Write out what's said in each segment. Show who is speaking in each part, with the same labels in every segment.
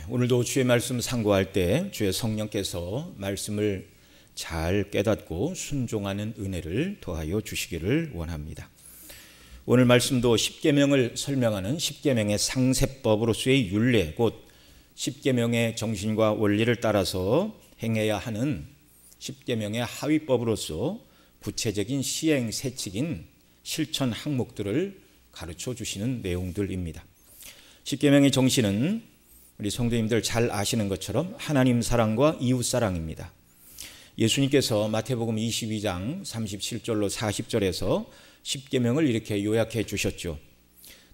Speaker 1: 오늘도 주의 말씀 상고할 때 주의 성령께서 말씀을 잘 깨닫고 순종하는 은혜를 더하여 주시기를 원합니다. 오늘 말씀도 십계명을 설명하는 십계명의 상세법으로서의 율례, 곧 십계명의 정신과 원리를 따라서 행해야 하는 십계명의 하위법으로서 구체적인 시행 세칙인 실천 항목들을 가르쳐 주시는 내용들입니다. 십계명의 정신은 우리 성도님들 잘 아시는 것처럼 하나님 사랑과 이웃 사랑입니다. 예수님께서 마태복음 22장 37절로 40절에서 십계명을 이렇게 요약해 주셨죠.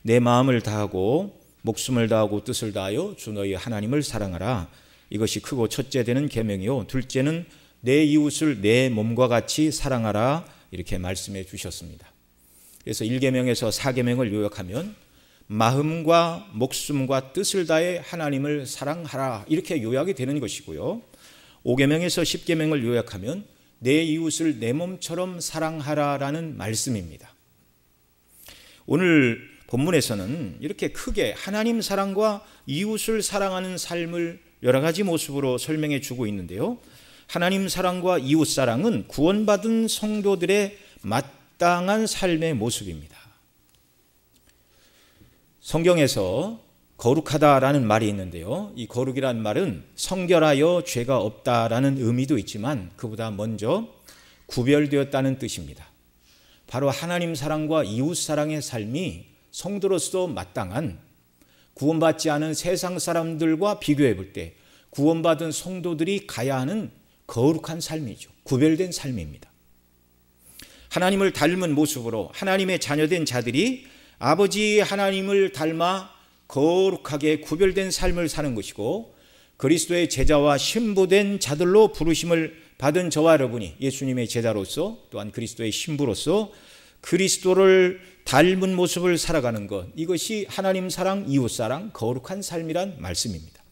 Speaker 1: 내 마음을 다하고 목숨을 다하고 뜻을 다하여 주 너희 하나님을 사랑하라. 이것이 크고 첫째 되는 계명이요 둘째는 내 이웃을 내 몸과 같이 사랑하라. 이렇게 말씀해 주셨습니다. 그래서 1계명에서 4계명을 요약하면 마음과 목숨과 뜻을 다해 하나님을 사랑하라, 이렇게 요약이 되는 것이고요. 5계명에서 10계명을 요약하면 내 이웃을 내 몸처럼 사랑하라라는 말씀입니다. 오늘 본문에서는 이렇게 크게 하나님 사랑과 이웃을 사랑하는 삶을 여러 가지 모습으로 설명해 주고 있는데요. 하나님 사랑과 이웃 사랑은 구원받은 성도들의 마땅한 삶의 모습입니다. 성경에서 거룩하다라는 말이 있는데요. 이 거룩이라는 말은 성결하여 죄가 없다라는 의미도 있지만 그보다 먼저 구별되었다는 뜻입니다. 바로 하나님 사랑과 이웃 사랑의 삶이 성도로서 마땅한, 구원받지 않은 세상 사람들과 비교해 볼 때 구원받은 성도들이 가야 하는 거룩한 삶이죠. 구별된 삶입니다. 하나님을 닮은 모습으로 하나님의 자녀된 자들이 아버지 하나님을 닮아 거룩하게 구별된 삶을 사는 것이고, 그리스도의 제자와 신부된 자들로 부르심을 받은 저와 여러분이 예수님의 제자로서 또한 그리스도의 신부로서 그리스도를 닮은 모습을 살아가는 것, 이것이 하나님 사랑, 이웃 사랑, 거룩한 삶이란 말씀입니다.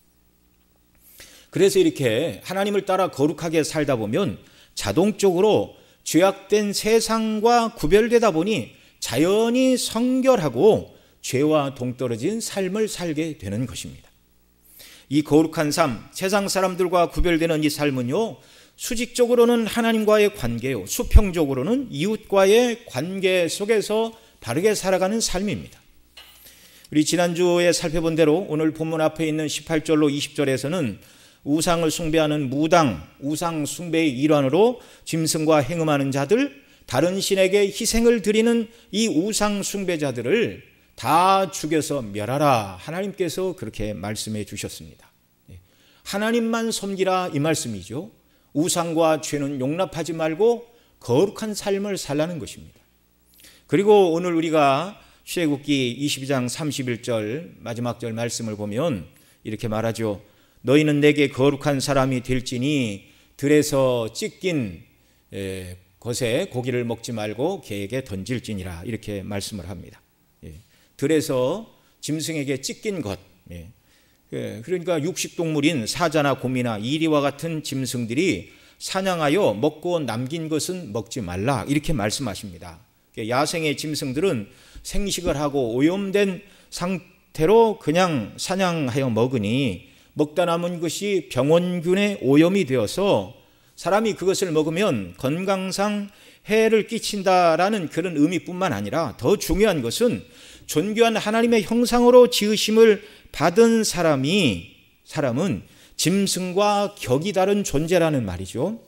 Speaker 1: 그래서 이렇게 하나님을 따라 거룩하게 살다 보면 자동적으로 죄악된 세상과 구별되다 보니 자연히 성결하고 죄와 동떨어진 삶을 살게 되는 것입니다. 이 거룩한 삶, 세상 사람들과 구별되는 이 삶은요, 수직적으로는 하나님과의 관계요, 수평적으로는 이웃과의 관계 속에서 바르게 살아가는 삶입니다. 우리 지난주에 살펴본 대로 오늘 본문 앞에 있는 18절로 20절에서는 우상을 숭배하는 무당, 우상 숭배의 일환으로 짐승과 행음하는 자들, 다른 신에게 희생을 드리는 이 우상 숭배자들을 다 죽여서 멸하라, 하나님께서 그렇게 말씀해 주셨습니다. 하나님만 섬기라, 이 말씀이죠. 우상과 죄는 용납하지 말고 거룩한 삶을 살라는 것입니다. 그리고 오늘 우리가 출애굽기 22장 31절 마지막 절 말씀을 보면 이렇게 말하죠. 너희는 내게 거룩한 사람이 될지니 들에서 찢긴 것에 고기를 먹지 말고 개에게 던질지니라, 이렇게 말씀을 합니다. 들에서 짐승에게 찢긴 것, 그러니까 육식동물인 사자나 곰이나 이리와 같은 짐승들이 사냥하여 먹고 남긴 것은 먹지 말라, 이렇게 말씀하십니다. 야생의 짐승들은 생식을 하고 오염된 상태로 그냥 사냥하여 먹으니 먹다 남은 것이 병원균에 오염이 되어서 사람이 그것을 먹으면 건강상 해를 끼친다라는 그런 의미뿐만 아니라 더 중요한 것은 존귀한 하나님의 형상으로 지으심을 받은 사람은 짐승과 격이 다른 존재라는 말이죠.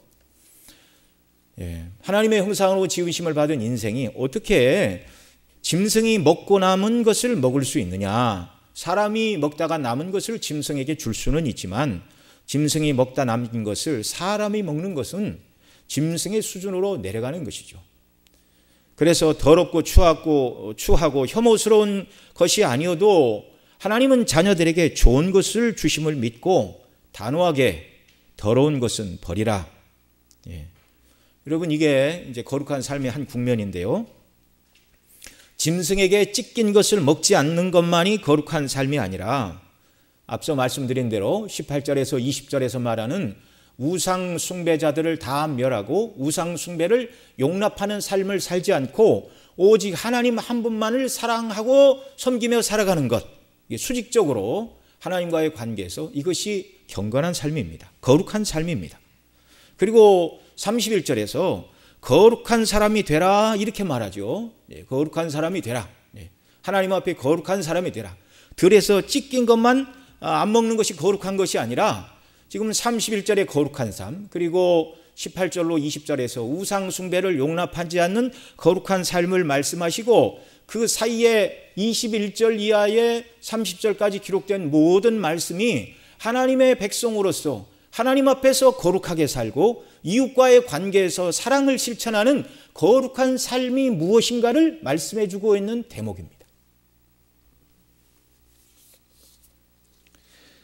Speaker 1: 하나님의 형상으로 지으심을 받은 인생이 어떻게 짐승이 먹고 남은 것을 먹을 수 있느냐. 사람이 먹다가 남은 것을 짐승에게 줄 수는 있지만 짐승이 먹다 남긴 것을 사람이 먹는 것은 짐승의 수준으로 내려가는 것이죠. 그래서 더럽고 추하고 혐오스러운 것이 아니어도 하나님은 자녀들에게 좋은 것을 주심을 믿고 단호하게 더러운 것은 버리라. 여러분, 이게 이제 거룩한 삶의 한 국면인데요. 짐승에게 찢긴 것을 먹지 않는 것만이 거룩한 삶이 아니라 앞서 말씀드린 대로 18절에서 20절에서 말하는 우상 숭배자들을 다 멸하고 우상 숭배를 용납하는 삶을 살지 않고 오직 하나님 한 분만을 사랑하고 섬기며 살아가는 것, 수직적으로 하나님과의 관계에서 이것이 경건한 삶입니다. 거룩한 삶입니다. 그리고 31절에서 거룩한 사람이 되라 이렇게 말하죠. 거룩한 사람이 되라. 하나님 앞에 거룩한 사람이 되라. 들에서 찢긴 것만 안 먹는 것이 거룩한 것이 아니라 지금 31절에 거룩한 삶, 그리고 18절로 20절에서 우상 숭배를 용납하지 않는 거룩한 삶을 말씀하시고, 그 사이에 21절 이하의 30절까지 기록된 모든 말씀이 하나님의 백성으로서 하나님 앞에서 거룩하게 살고 이웃과의 관계에서 사랑을 실천하는 거룩한 삶이 무엇인가를 말씀해 주고 있는 대목입니다.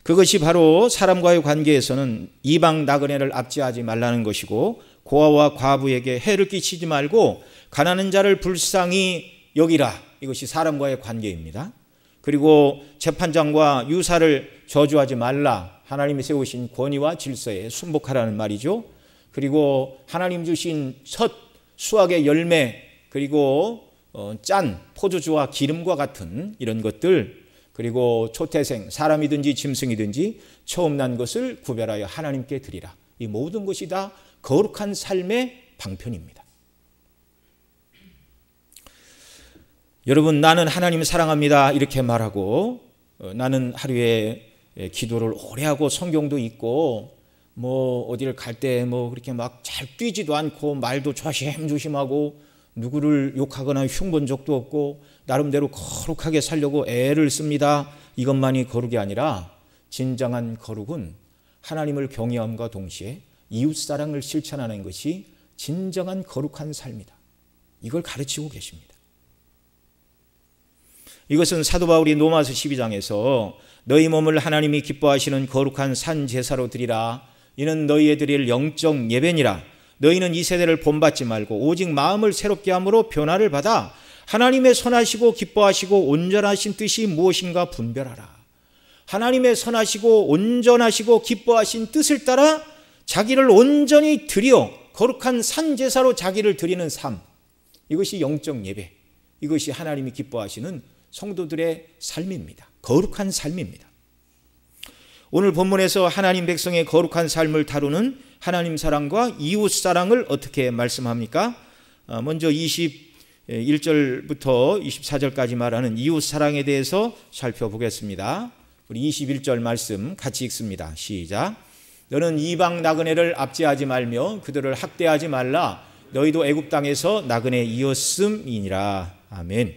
Speaker 1: 그것이 바로 사람과의 관계에서는 이방 나그네를 압제하지 말라는 것이고, 고아와 과부에게 해를 끼치지 말고 가난한 자를 불쌍히 여기라. 이것이 사람과의 관계입니다. 그리고 재판장과 유사를 저주하지 말라. 하나님이 세우신 권위와 질서에 순복하라는 말이죠. 그리고 하나님 주신 첫 수확의 열매, 그리고 짠 포도주와 기름과 같은 이런 것들, 그리고 초태생, 사람이든지 짐승이든지 처음 난 것을 구별하여 하나님께 드리라. 이 모든 것이 다 거룩한 삶의 방편입니다. 여러분, 나는 하나님 사랑합니다 이렇게 말하고, 나는 하루에 기도를 오래 하고 성경도 읽고 어디를 갈 때 그렇게 막 잘 뛰지도 않고 말도 조심조심하고 누구를 욕하거나 흉본 적도 없고 나름대로 거룩하게 살려고 애를 씁니다. 이것만이 거룩이 아니라 진정한 거룩은 하나님을 경외함과 동시에 이웃사랑을 실천하는 것이 진정한 거룩한 삶이다. 이걸 가르치고 계십니다. 이것은 사도 바울이 로마서 12장에서 너희 몸을 하나님이 기뻐하시는 거룩한 산 제사로 드리라. 이는 너희의 드릴 영적 예배니라. 너희는 이 세대를 본받지 말고 오직 마음을 새롭게 함으로 변화를 받아 하나님의 선하시고 기뻐하시고 온전하신 뜻이 무엇인가 분별하라. 하나님의 선하시고 온전하시고 기뻐하신 뜻을 따라 자기를 온전히 드려 거룩한 산 제사로 자기를 드리는 삶, 이것이 영적 예배, 이것이 하나님이 기뻐하시는 성도들의 삶입니다. 거룩한 삶입니다. 오늘 본문에서 하나님 백성의 거룩한 삶을 다루는 하나님 사랑과 이웃 사랑을 어떻게 말씀합니까? 먼저 21절부터 24절까지 말하는 이웃 사랑에 대해서 살펴보겠습니다. 우리 21절 말씀 같이 읽습니다. 시작. 너는 이방 나그네를 압제하지 말며 그들을 학대하지 말라. 너희도 애굽 땅에서 나그네이었음이니라. 아멘.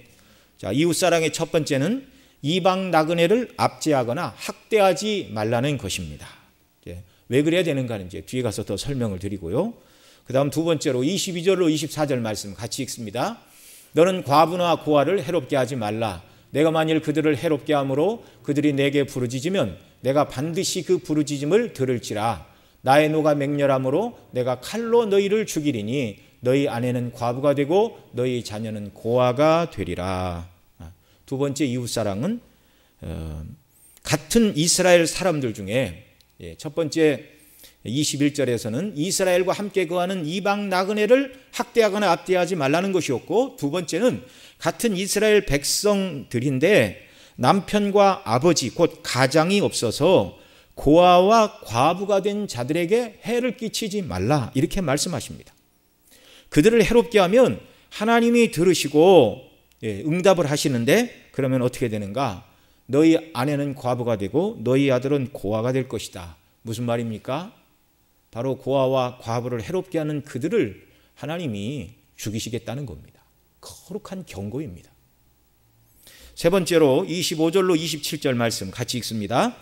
Speaker 1: 자, 이웃 사랑의 첫 번째는 이방 나그네를 압제하거나 학대하지 말라는 것입니다. 왜 그래야 되는가는 이제 뒤에 가서 더 설명을 드리고요. 그 다음 두 번째로 22절로 24절 말씀 같이 읽습니다. 너는 과부나 고아를 해롭게 하지 말라. 내가 만일 그들을 해롭게 함으로 그들이 내게 부르짖으면 내가 반드시 그 부르짖음을 들을지라. 나의 노가 맹렬함으로 내가 칼로 너희를 죽이리니 너희 아내는 과부가 되고 너희 자녀는 고아가 되리라. 두 번째 이웃사랑은 같은 이스라엘 사람들 중에 첫 번째 21절에서는 이스라엘과 함께 거하는 이방 나그네를 학대하거나 압제하지 말라는 것이었고, 두 번째는 같은 이스라엘 백성들인데 남편과 아버지 곧 가장이 없어서 고아와 과부가 된 자들에게 해를 끼치지 말라 이렇게 말씀하십니다. 그들을 해롭게 하면 하나님이 들으시고 응답을 하시는데, 그러면 어떻게 되는가? 너희 아내는 과부가 되고 너희 아들은 고아가 될 것이다. 무슨 말입니까? 바로 고아와 과부를 해롭게 하는 그들을 하나님이 죽이시겠다는 겁니다. 거룩한 경고입니다. 세 번째로 25절로 27절 말씀 같이 읽습니다.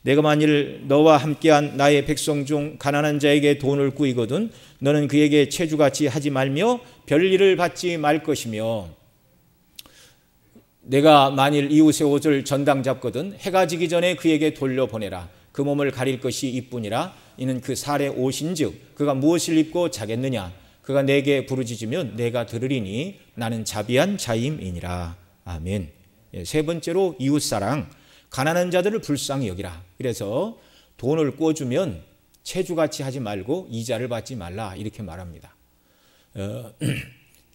Speaker 1: 내가 만일 너와 함께한 나의 백성 중 가난한 자에게 돈을 꾸이거든 너는 그에게 체주같이 하지 말며 별일을 받지 말 것이며, 내가 만일 이웃의 옷을 전당 잡거든 해가 지기 전에 그에게 돌려보내라. 그 몸을 가릴 것이 이뿐이라. 이는 그 살의 옷인즉 그가 무엇을 입고 자겠느냐. 그가 내게 부르짖으면 내가 들으리니 나는 자비한 자임이니라. 아멘. 세 번째로 이웃사랑, 가난한 자들을 불쌍히 여기라. 그래서 돈을 꿔주면 체주같이 하지 말고 이자를 받지 말라 이렇게 말합니다.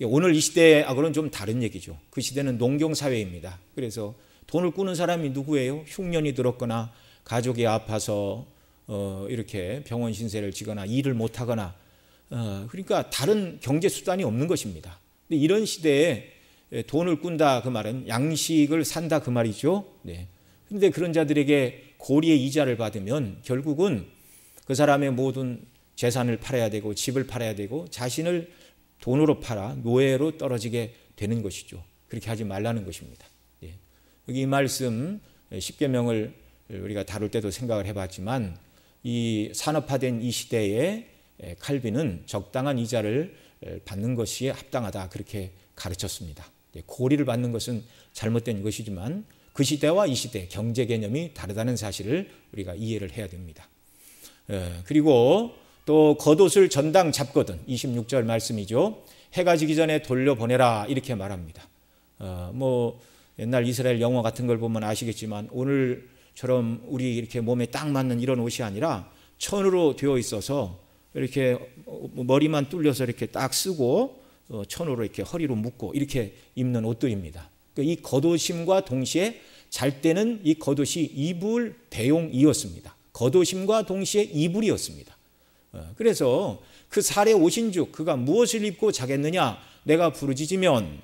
Speaker 1: 오늘 이 시대하고는 좀 다른 얘기죠. 그 시대는 농경사회입니다. 그래서 돈을 꾸는 사람이 누구예요? 흉년이 들었거나 가족이 아파서 이렇게 병원 신세를 지거나 일을 못하거나 그러니까 다른 경제 수단이 없는 것입니다. 근데 이런 시대에 돈을 꾼다 그 말은 양식을 산다 그 말이죠. 네. 그런데 그런 자들에게 고리의 이자를 받으면 결국은 그 사람의 모든 재산을 팔아야 되고 집을 팔아야 되고 자신을 돈으로 팔아 노예로 떨어지게 되는 것이죠. 그렇게 하지 말라는 것입니다. 예. 여기 이 말씀 10계명을 우리가 다룰 때도 생각을 해봤지만 이 산업화된 이 시대에 칼빈은 적당한 이자를 받는 것이 합당하다 그렇게 가르쳤습니다. 고리를 받는 것은 잘못된 것이지만 그 시대와 이 시대 경제 개념이 다르다는 사실을 우리가 이해를 해야 됩니다. 그리고 또 겉옷을 전당 잡거든 26절 말씀이죠. 해가 지기 전에 돌려보내라 이렇게 말합니다. 뭐 옛날 이스라엘 영화 같은 걸 보면 아시겠지만 오늘처럼 우리 이렇게 몸에 딱 맞는 이런 옷이 아니라 천으로 되어 있어서 이렇게 머리만 뚫려서 이렇게 딱 쓰고 천으로 이렇게 허리로 묶고 이렇게 입는 옷들입니다. 이 겉옷임과 동시에 잘 때는 이 겉옷이 이불 배용이었습니다. 겉옷임과 동시에 이불이었습니다. 그래서 그 살에 오신 즉 그가 무엇을 입고 자겠느냐 내가 부르짖으면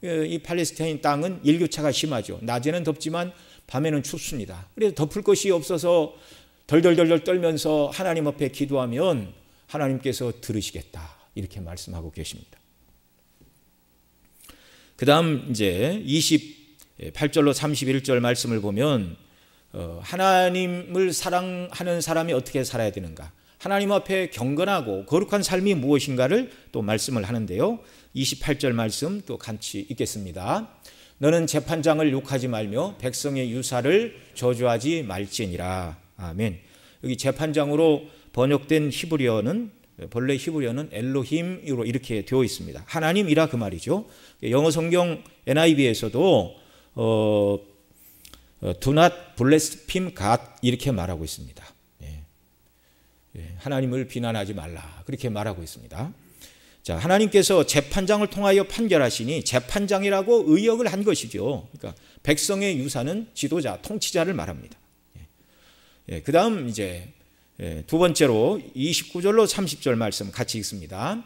Speaker 1: 이 팔레스타인 땅은 일교차가 심하죠. 낮에는 덥지만 밤에는 춥습니다. 그래서 덮을 것이 없어서 덜덜덜덜 떨면서 하나님 앞에 기도하면 하나님께서 들으시겠다 이렇게 말씀하고 계십니다. 그 다음 이제 28절로 31절 말씀을 보면 하나님을 사랑하는 사람이 어떻게 살아야 되는가 하나님 앞에 경건하고 거룩한 삶이 무엇인가를 또 말씀을 하는데요. 28절 말씀 또 같이 읽겠습니다. 너는 재판장을 욕하지 말며 백성의 유사를 저주하지 말지니라. 아멘. 여기 재판장으로 번역된 히브리어는 본래 히브리어는 엘로힘으로 이렇게 되어 있습니다. 하나님이라 그 말이죠. 영어 성경 NIV에서도 Do not blaspheme God 이렇게 말하고 있습니다. 하나님을 비난하지 말라 그렇게 말하고 있습니다. 자, 하나님께서 재판장을 통하여 판결하시니 재판장이라고 의역을 한 것이죠. 그러니까 백성의 유사는 지도자, 통치자를 말합니다. 그 다음 이제 두 번째로 29절로 30절 말씀 같이 읽습니다.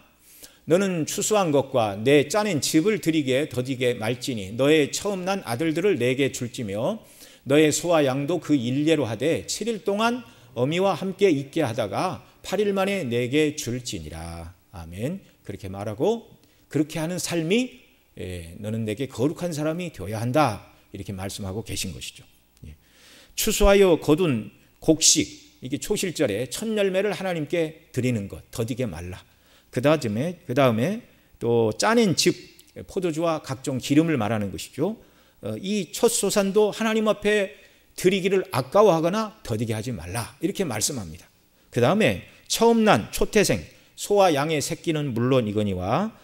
Speaker 1: 너는 추수한 것과 내 짜낸 즙을 드리게 더디게 말지니 너의 처음 난 아들들을 내게 줄지며 너의 소와 양도 그 일례로 하되 7일 동안 어미와 함께 있게 하다가 8일 만에 내게 줄지니라. 아멘. 그렇게 말하고 그렇게 하는 삶이 너는 내게 거룩한 사람이 되어야 한다 이렇게 말씀하고 계신 것이죠. 추수하여 거둔 곡식 이게 초실절에 첫 열매를 하나님께 드리는 것 더디게 말라. 그 다음에 또 짜낸 즙 포도주와 각종 기름을 말하는 것이죠. 이 첫 소산도 하나님 앞에 드리기를 아까워하거나 더디게 하지 말라 이렇게 말씀합니다. 그 다음에 처음 난 초태생 소와 양의 새끼는 물론이거니와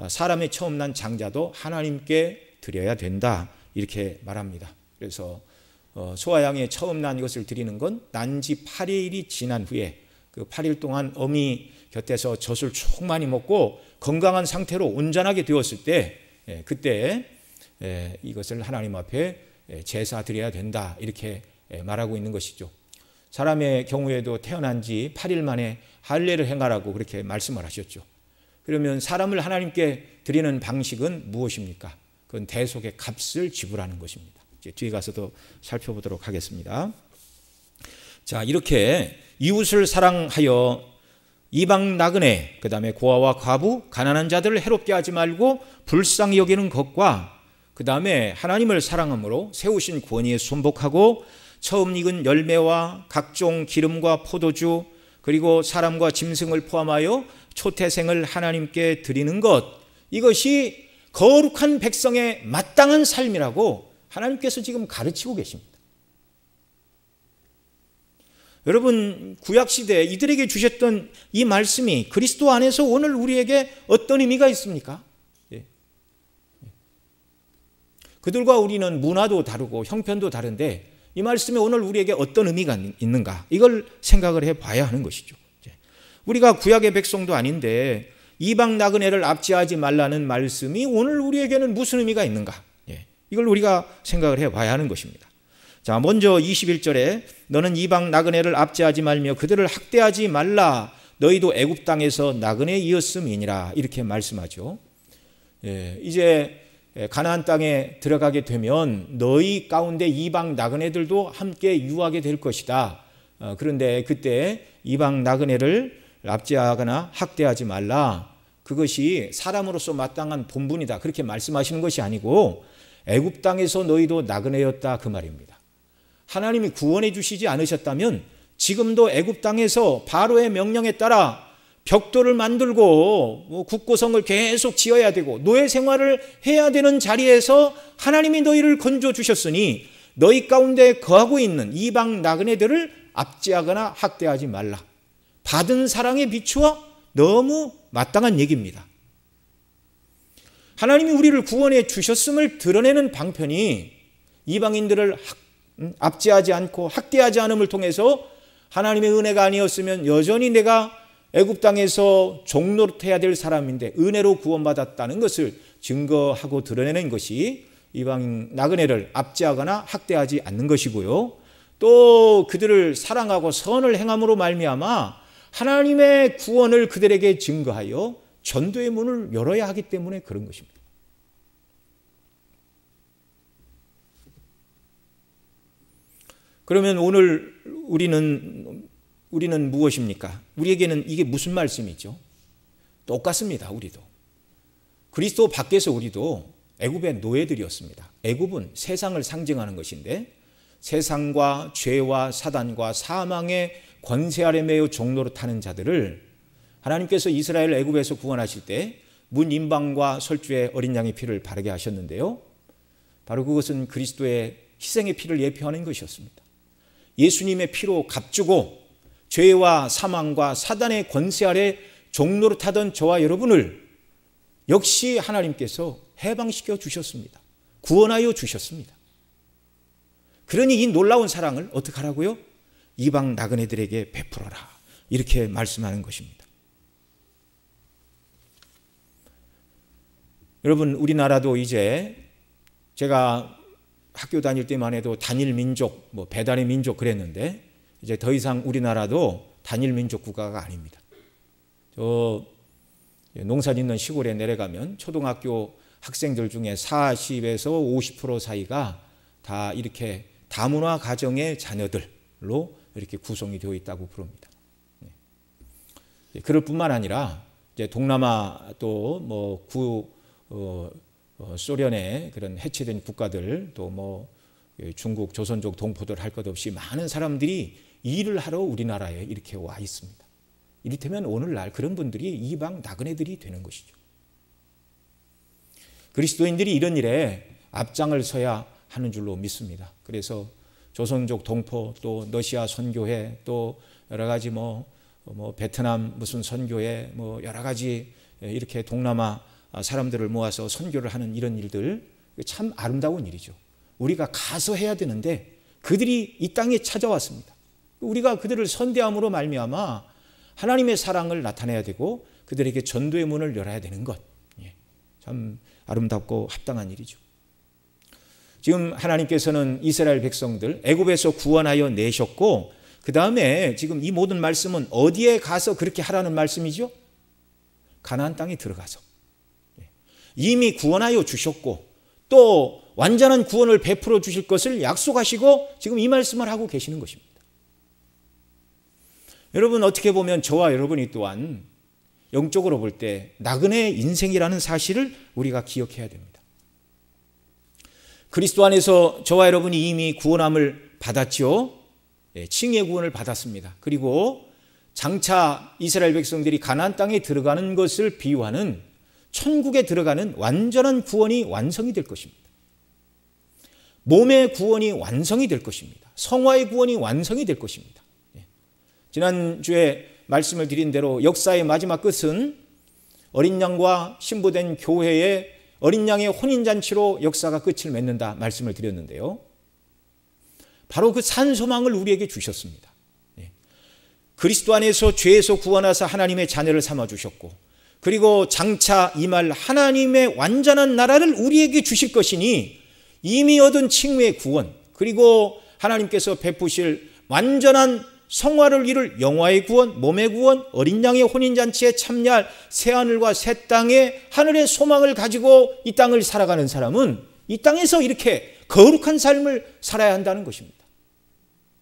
Speaker 1: 사람의 처음 난 장자도 하나님께 드려야 된다 이렇게 말합니다. 그래서 소와 양의 처음 난 이것을 드리는 건 난지 8일이 지난 후에 그 8일 동안 어미 곁에서 젖을 충만히 먹고 건강한 상태로 온전하게 되었을 때 그때 이것을 하나님 앞에 제사 드려야 된다 이렇게 말하고 있는 것이죠. 사람의 경우에도 태어난 지 8일 만에 할례를 행하라고 그렇게 말씀을 하셨죠. 그러면 사람을 하나님께 드리는 방식은 무엇입니까? 그건 대속의 값을 지불하는 것입니다. 이제 뒤에 가서도 살펴보도록 하겠습니다. 자, 이렇게 이웃을 사랑하여 이방 나그네, 그 다음에 고아와 과부, 가난한 자들을 해롭게 하지 말고 불쌍히 여기는 것과 그 다음에 하나님을 사랑함으로 세우신 권위에 순복하고 처음 익은 열매와 각종 기름과 포도주 그리고 사람과 짐승을 포함하여 초태생을 하나님께 드리는 것 이것이 거룩한 백성의 마땅한 삶이라고 하나님께서 지금 가르치고 계십니다. 여러분 구약시대에 이들에게 주셨던 이 말씀이 그리스도 안에서 오늘 우리에게 어떤 의미가 있습니까? 그들과 우리는 문화도 다르고 형편도 다른데 이 말씀이 오늘 우리에게 어떤 의미가 있는가 이걸 생각을 해봐야 하는 것이죠. 우리가 구약의 백성도 아닌데 이방 나그네를 압제하지 말라는 말씀이 오늘 우리에게는 무슨 의미가 있는가 이걸 우리가 생각을 해봐야 하는 것입니다. 자, 먼저 21절에 너는 이방 나그네를 압제하지 말며 그들을 학대하지 말라. 너희도 애굽 땅에서 나그네이었음이니라. 이렇게 말씀하죠. 이제 가나안 땅에 들어가게 되면 너희 가운데 이방 나그네들도 함께 유하게 될 것이다. 그런데 그때 이방 나그네를 압제하거나 학대하지 말라. 그것이 사람으로서 마땅한 본분이다. 그렇게 말씀하시는 것이 아니고 애굽 땅에서 너희도 나그네였다 그 말입니다. 하나님이 구원해 주시지 않으셨다면 지금도 애굽 땅에서 바로의 명령에 따라 벽돌을 만들고 국고성을 계속 지어야 되고 노예 생활을 해야 되는 자리에서 하나님이 너희를 건져 주셨으니 너희 가운데 거하고 있는 이방 나그네들을 압제하거나 학대하지 말라. 받은 사랑에 비추어 너무 마땅한 얘기입니다. 하나님이 우리를 구원해 주셨음을 드러내는 방편이 이방인들을 압제하지 않고 학대하지 않음을 통해서 하나님의 은혜가 아니었으면 여전히 내가 애굽 땅에서 종노릇해야 될 사람인데 은혜로 구원받았다는 것을 증거하고 드러내는 것이 이방 나그네를 압제하거나 학대하지 않는 것이고요. 또 그들을 사랑하고 선을 행함으로 말미암아 하나님의 구원을 그들에게 증거하여 전도의 문을 열어야 하기 때문에 그런 것입니다. 그러면 오늘 우리는 무엇입니까? 우리에게는 이게 무슨 말씀이죠? 똑같습니다. 우리도. 그리스도 밖에서 우리도 애굽의 노예들이었습니다. 애굽은 세상을 상징하는 것인데 세상과 죄와 사단과 사망의 권세 아래 매여 종노릇하는 자들을 하나님께서 이스라엘을 애굽에서 구원하실 때 문임방과 설주의 어린 양의 피를 바르게 하셨는데요. 바로 그것은 그리스도의 희생의 피를 예표하는 것이었습니다. 예수님의 피로 값주고 죄와 사망과 사단의 권세 아래 종노릇하던 저와 여러분을 역시 하나님께서 해방시켜 주셨습니다. 구원하여 주셨습니다. 그러니 이 놀라운 사랑을 어떻게 하라고요? 이방 나그네들에게 베풀어라. 이렇게 말씀하는 것입니다. 여러분, 우리나라도 이제 제가 학교 다닐 때만 해도 단일 민족, 배달의 민족 그랬는데 이제 더 이상 우리나라도 단일 민족 국가가 아닙니다. 저 농사 짓는 시골에 내려가면 초등학교 학생들 중에 40에서 50% 사이가 다 이렇게 다문화 가정의 자녀들로 이렇게 구성이 되어 있다고 부릅니다. 그럴 뿐만 아니라 이제 동남아 또 소련의 그런 해체된 국가들 또 중국, 조선족 동포들 할 것 없이 많은 사람들이 일을 하러 우리나라에 이렇게 와 있습니다. 이를테면 오늘날 그런 분들이 이방 나그네들이 되는 것이죠. 그리스도인들이 이런 일에 앞장을 서야 하는 줄로 믿습니다. 그래서 조선족 동포 또 러시아 선교회 또 여러 가지 베트남 무슨 선교회 여러 가지 이렇게 동남아 사람들을 모아서 선교를 하는 이런 일들 참 아름다운 일이죠. 우리가 가서 해야 되는데 그들이 이 땅에 찾아왔습니다. 우리가 그들을 선대함으로 말미암아 하나님의 사랑을 나타내야 되고 그들에게 전도의 문을 열어야 되는 것. 참 아름답고 합당한 일이죠. 지금 하나님께서는 이스라엘 백성들 애굽에서 구원하여 내셨고 그 다음에 지금 이 모든 말씀은 어디에 가서 그렇게 하라는 말씀이죠? 가나안 땅에 들어가서 이미 구원하여 주셨고 또 완전한 구원을 베풀어 주실 것을 약속하시고 지금 이 말씀을 하고 계시는 것입니다. 여러분, 어떻게 보면 저와 여러분이 또한 영적으로 볼 때 나그네 인생이라는 사실을 우리가 기억해야 됩니다. 그리스도 안에서 저와 여러분이 이미 구원함을 받았죠. 칭의 구원을 받았습니다. 그리고 장차 이스라엘 백성들이 가나안 땅에 들어가는 것을 비유하는 천국에 들어가는 완전한 구원이 완성이 될 것입니다. 몸의 구원이 완성이 될 것입니다. 성화의 구원이 완성이 될 것입니다. 지난주에 말씀을 드린 대로 역사의 마지막 끝은 어린 양과 신부된 교회의 어린 양의 혼인잔치로 역사가 끝을 맺는다 말씀을 드렸는데요. 바로 그 산 소망을 우리에게 주셨습니다. 그리스도 안에서 죄에서 구원하사 하나님의 자녀를 삼아주셨고 그리고 장차 임할 하나님의 완전한 나라를 우리에게 주실 것이니 이미 얻은 칭의의 구원, 그리고 하나님께서 베푸실 완전한 성화를 이룰 영화의 구원, 몸의 구원, 어린 양의 혼인잔치에 참여할 새하늘과 새 땅의 하늘의 소망을 가지고 이 땅을 살아가는 사람은 이 땅에서 이렇게 거룩한 삶을 살아야 한다는 것입니다.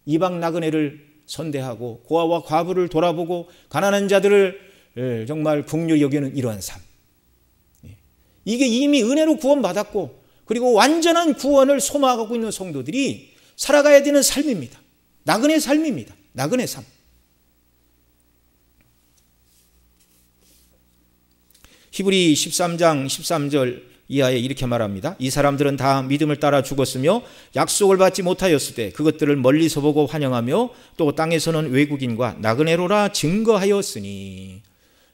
Speaker 1: 이방 나그네를 선대하고 고아와 과부를 돌아보고 가난한 자들을 정말 긍휼히 여기는 이러한 삶, 이게 이미 은혜로 구원받았고 그리고 완전한 구원을 소망하고 있는 성도들이 살아가야 되는 삶입니다. 나그네 삶입니다. 나그네 삶. 히브리 13장 13절 이하에 이렇게 말합니다. 이 사람들은 다 믿음을 따라 죽었으며 약속을 받지 못하였을 때 그것들을 멀리서 보고 환영하며 또 땅에서는 외국인과 나그네로라 증거하였으니.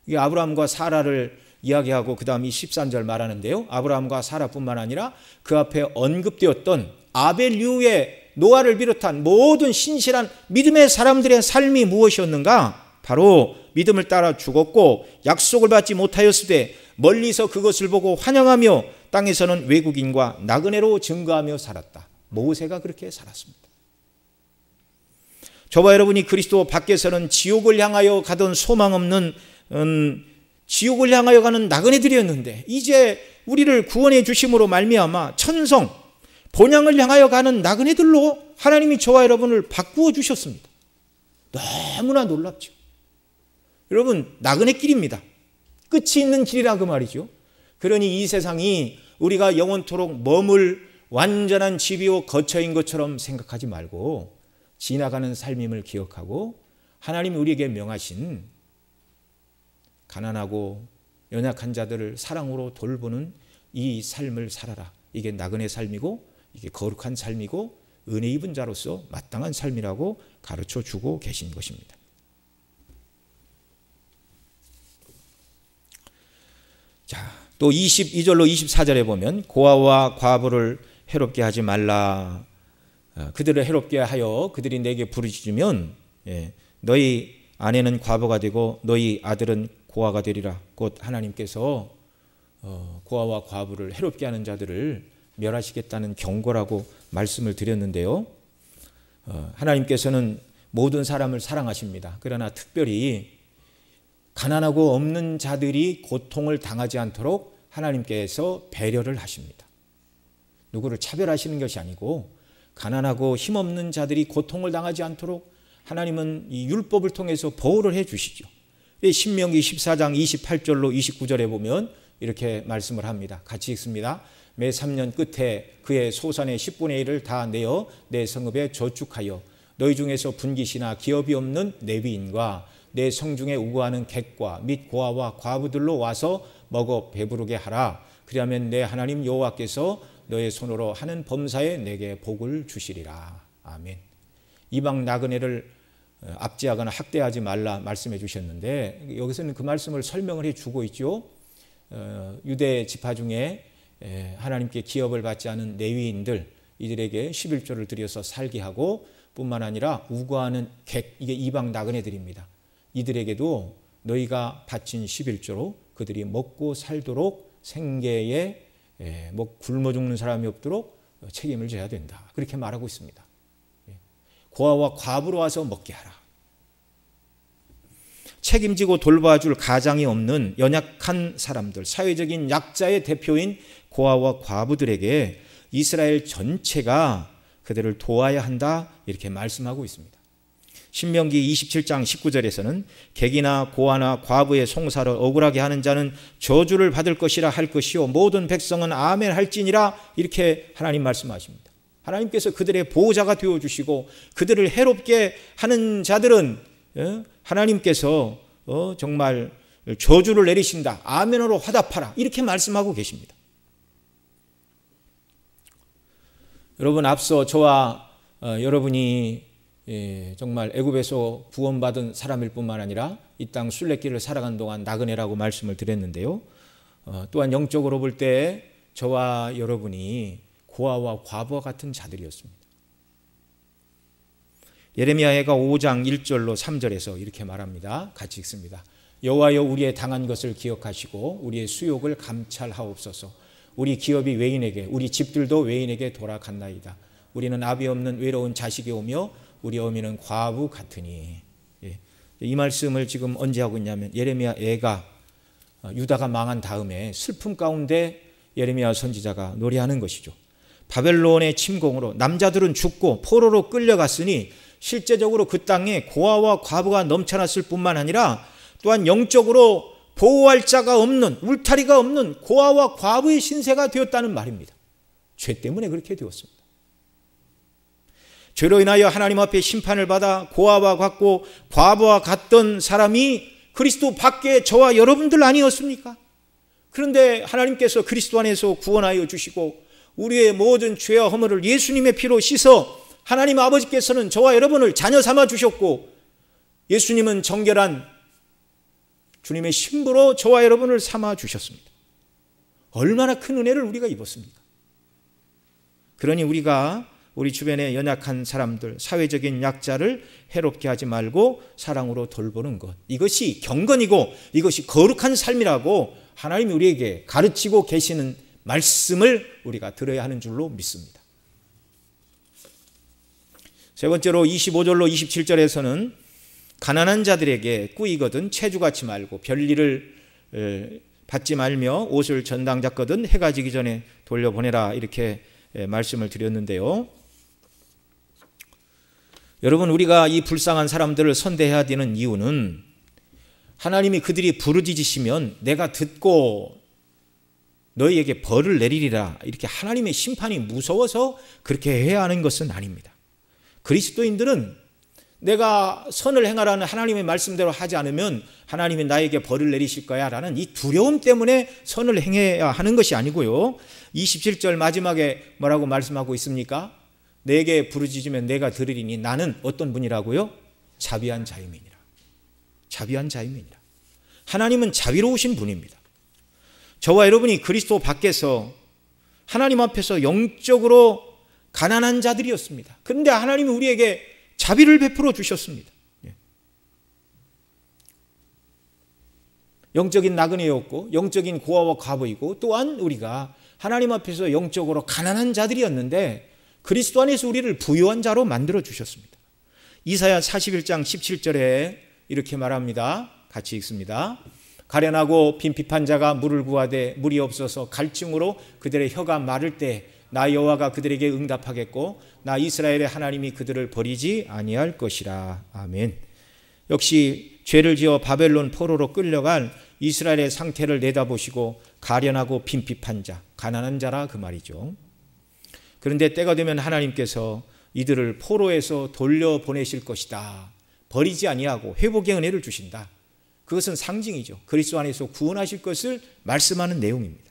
Speaker 1: 이게 아브라함과 사라를 이야기하고 그 다음 이 13절 말하는데요. 아브라함과 사라뿐만 아니라 그 앞에 언급되었던 아벨류의 노아를 비롯한 모든 신실한 믿음의 사람들의 삶이 무엇이었는가? 바로 믿음을 따라 죽었고 약속을 받지 못하였을 때 멀리서 그것을 보고 환영하며 땅에서는 외국인과 나그네로 증거하며 살았다. 모세가 그렇게 살았습니다. 저와 여러분이 그리스도 밖에서는 지옥을 향하여 가던 소망 없는 지옥을 향하여 가는 나그네들이었는데 이제 우리를 구원해 주심으로 말미암아 천성 본향을 향하여 가는 나그네들로 하나님이 저와 여러분을 바꾸어 주셨습니다. 너무나 놀랍죠. 여러분, 나그네 길입니다. 끝이 있는 길이라 그 말이죠. 그러니 이 세상이 우리가 영원토록 머물 완전한 집이요 거처인 것처럼 생각하지 말고 지나가는 삶임을 기억하고 하나님이 우리에게 명하신 가난하고 연약한 자들을 사랑으로 돌보는 이 삶을 살아라. 이게 나그네 삶이고 이게 거룩한 삶이고 은혜 입은 자로서 마땅한 삶이라고 가르쳐 주고 계신 것입니다. 자, 또 22절로 24절에 보면 고아와 과부를 해롭게 하지 말라. 그들을 해롭게 하여 그들이 내게 부르짖으면 너희 아내는 과부가 되고 너희 아들은 고아가 되리라. 곧 하나님께서 고아와 과부를 해롭게 하는 자들을 멸하시겠다는 경고라고 말씀을 드렸는데요. 하나님께서는 모든 사람을 사랑하십니다. 그러나 특별히 가난하고 없는 자들이 고통을 당하지 않도록 하나님께서 배려를 하십니다. 누구를 차별하시는 것이 아니고 가난하고 힘없는 자들이 고통을 당하지 않도록 하나님은 이 율법을 통해서 보호를 해 주시죠. 신명기 14장 28절로 29절에 보면 이렇게 말씀을 합니다. 같이 읽습니다. 매 3년 끝에 그의 소산의 10분의 1을 다 내어 내 성읍에 저축하여 너희 중에서 분깃이나 기업이 없는 레위인과 내 성중에 우거하는 객과 및 고아와 과부들로 와서 먹어 배부르게 하라. 그리하면 내 하나님 여호와께서 너의 손으로 하는 범사에 내게 복을 주시리라. 아멘. 이방 나그네를 압제하거나 학대하지 말라 말씀해 주셨는데 여기서는 그 말씀을 설명을 해주고 있죠. 유대 지파 중에 하나님께 기업을 받지 않은 레위인들 이들에게 11조를 드려서 살게 하고 뿐만 아니라 우거하는 객, 이게 이방 나그네들입니다. 이들에게도 너희가 바친 11조로 그들이 먹고 살도록 생계에 굶어 죽는 사람이 없도록 책임을 져야 된다. 그렇게 말하고 있습니다. 고아와 과부로 와서 먹게 하라. 책임지고 돌봐줄 가장이 없는 연약한 사람들, 사회적인 약자의 대표인 고아와 과부들에게 이스라엘 전체가 그들을 도와야 한다 이렇게 말씀하고 있습니다. 신명기 27장 19절에서는 객이나 고아나 과부의 송사를 억울하게 하는 자는 저주를 받을 것이라 할 것이요 모든 백성은 아멘 할지니라 이렇게 하나님 말씀하십니다. 하나님께서 그들의 보호자가 되어주시고 그들을 해롭게 하는 자들은 하나님께서 정말 저주를 내리신다. 아멘으로 화답하라. 이렇게 말씀하고 계십니다. 여러분 앞서 저와 여러분이 정말 애굽에서 구원받은 사람일 뿐만 아니라 이 땅 순례길을 살아가는 동안 나그네라고 말씀을 드렸는데요. 또한 영적으로 볼 때 저와 여러분이 고아와 과부와 같은 자들이었습니다. 예레미야가 5장 1절로 3절에서 이렇게 말합니다. 같이 읽습니다. 여호와여 우리의 당한 것을 기억하시고 우리의 수욕을 감찰하옵소서. 우리 기업이 외인에게, 우리 집들도 외인에게 돌아갔나이다. 우리는 아비 없는 외로운 자식이 오며 우리 어미는 과부 같으니. 이 말씀을 지금 언제 하고 있냐면 예레미야 애가 유다가 망한 다음에 슬픔 가운데 예레미야 선지자가 노래하는 것이죠. 바벨론의 침공으로 남자들은 죽고 포로로 끌려갔으니 실제적으로 그 땅에 고아와 과부가 넘쳐났을 뿐만 아니라 또한 영적으로 보호할 자가 없는, 울타리가 없는 고아와 과부의 신세가 되었다는 말입니다. 죄 때문에 그렇게 되었습니다. 죄로 인하여 하나님 앞에 심판을 받아 고아와 같고 과부와 같던 사람이 그리스도 밖에 저와 여러분들 아니었습니까? 그런데 하나님께서 그리스도 안에서 구원하여 주시고 우리의 모든 죄와 허물을 예수님의 피로 씻어 하나님 아버지께서는 저와 여러분을 자녀 삼아 주셨고 예수님은 정결한 주님의 신부로 저와 여러분을 삼아 주셨습니다. 얼마나 큰 은혜를 우리가 입었습니까? 그러니 우리가 우리 주변의 연약한 사람들, 사회적인 약자를 해롭게 하지 말고 사랑으로 돌보는 것, 이것이 경건이고 이것이 거룩한 삶이라고 하나님이 우리에게 가르치고 계시는 말씀을 우리가 들어야 하는 줄로 믿습니다. 세 번째로 25절로 27절에서는 가난한 자들에게 꾸이거든 채주같이 말고 별일을 받지 말며 옷을 전당 잡거든 해가 지기 전에 돌려보내라, 이렇게 말씀을 드렸는데요. 여러분, 우리가 이 불쌍한 사람들을 선대해야 되는 이유는 하나님이 그들이 부르짖으시면 내가 듣고 너희에게 벌을 내리리라, 이렇게 하나님의 심판이 무서워서 그렇게 해야 하는 것은 아닙니다. 그리스도인들은 내가 선을 행하라는 하나님의 말씀대로 하지 않으면 하나님이 나에게 벌을 내리실 거야 라는 이 두려움 때문에 선을 행해야 하는 것이 아니고요. 27절 마지막에 뭐라고 말씀하고 있습니까? 내게 부르짖으면 내가 들으리니 나는 어떤 분이라고요? 자비한 자임이니라. 자비한 자임이니라. 하나님은 자비로우신 분입니다. 저와 여러분이 그리스도 밖에서 하나님 앞에서 영적으로 가난한 자들이었습니다. 그런데 하나님이 우리에게 자비를 베풀어 주셨습니다. 영적인 나그네였고 영적인 고아와 과부이고 또한 우리가 하나님 앞에서 영적으로 가난한 자들이었는데 그리스도 안에서 우리를 부유한 자로 만들어 주셨습니다. 이사야 41장 17절에 이렇게 말합니다. 같이 읽습니다. 가련하고 빈핍한 자가 물을 구하되 물이 없어서 갈증으로 그들의 혀가 마를 때 나 여호와가 그들에게 응답하겠고 나 이스라엘의 하나님이 그들을 버리지 아니할 것이라. 아멘. 역시 죄를 지어 바벨론 포로로 끌려간 이스라엘의 상태를 내다보시고 가련하고 빈핍한 자, 가난한 자라 그 말이죠. 그런데 때가 되면 하나님께서 이들을 포로에서 돌려보내실 것이다. 버리지 아니하고 회복의 은혜를 주신다. 그것은 상징이죠. 그리스도 안에서 구원하실 것을 말씀하는 내용입니다.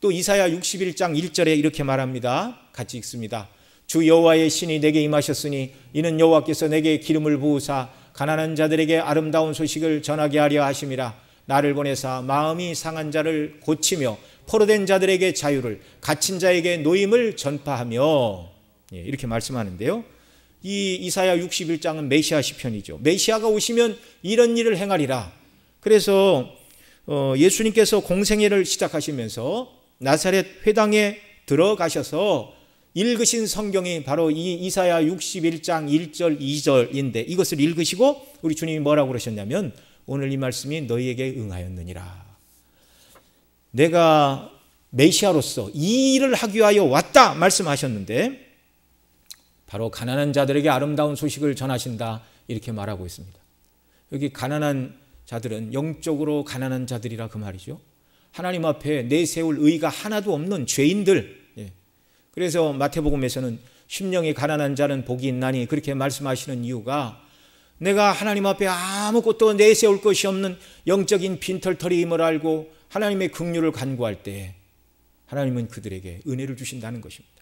Speaker 1: 또 이사야 61장 1절에 이렇게 말합니다. 같이 읽습니다. 주 여호와의 신이 내게 임하셨으니 이는 여호와께서 내게 기름을 부으사 가난한 자들에게 아름다운 소식을 전하게 하려 하심이라. 나를 보내사 마음이 상한 자를 고치며 포로된 자들에게 자유를, 갇힌 자에게 노임을 전파하며, 이렇게 말씀하는데요. 이 이사야 61장은 메시아 시편이죠. 메시아가 오시면 이런 일을 행하리라. 그래서 예수님께서 공생애를 시작하시면서 나사렛 회당에 들어가셔서 읽으신 성경이 바로 이 이사야 61장 1절 2절인데 이것을 읽으시고 우리 주님이 뭐라고 그러셨냐면 오늘 이 말씀이 너희에게 응하였느니라. 내가 메시아로서 이 일을 하기 위하여 왔다 말씀하셨는데 바로 가난한 자들에게 아름다운 소식을 전하신다 이렇게 말하고 있습니다. 여기 가난한 자들은 영적으로 가난한 자들이라 그 말이죠. 하나님 앞에 내세울 의가 하나도 없는 죄인들. 그래서 마태복음에서는 심령이 가난한 자는 복이 있나니 그렇게 말씀하시는 이유가 내가 하나님 앞에 아무것도 내세울 것이 없는 영적인 빈털터리임을 알고 하나님의 긍휼을 간구할 때 하나님은 그들에게 은혜를 주신다는 것입니다.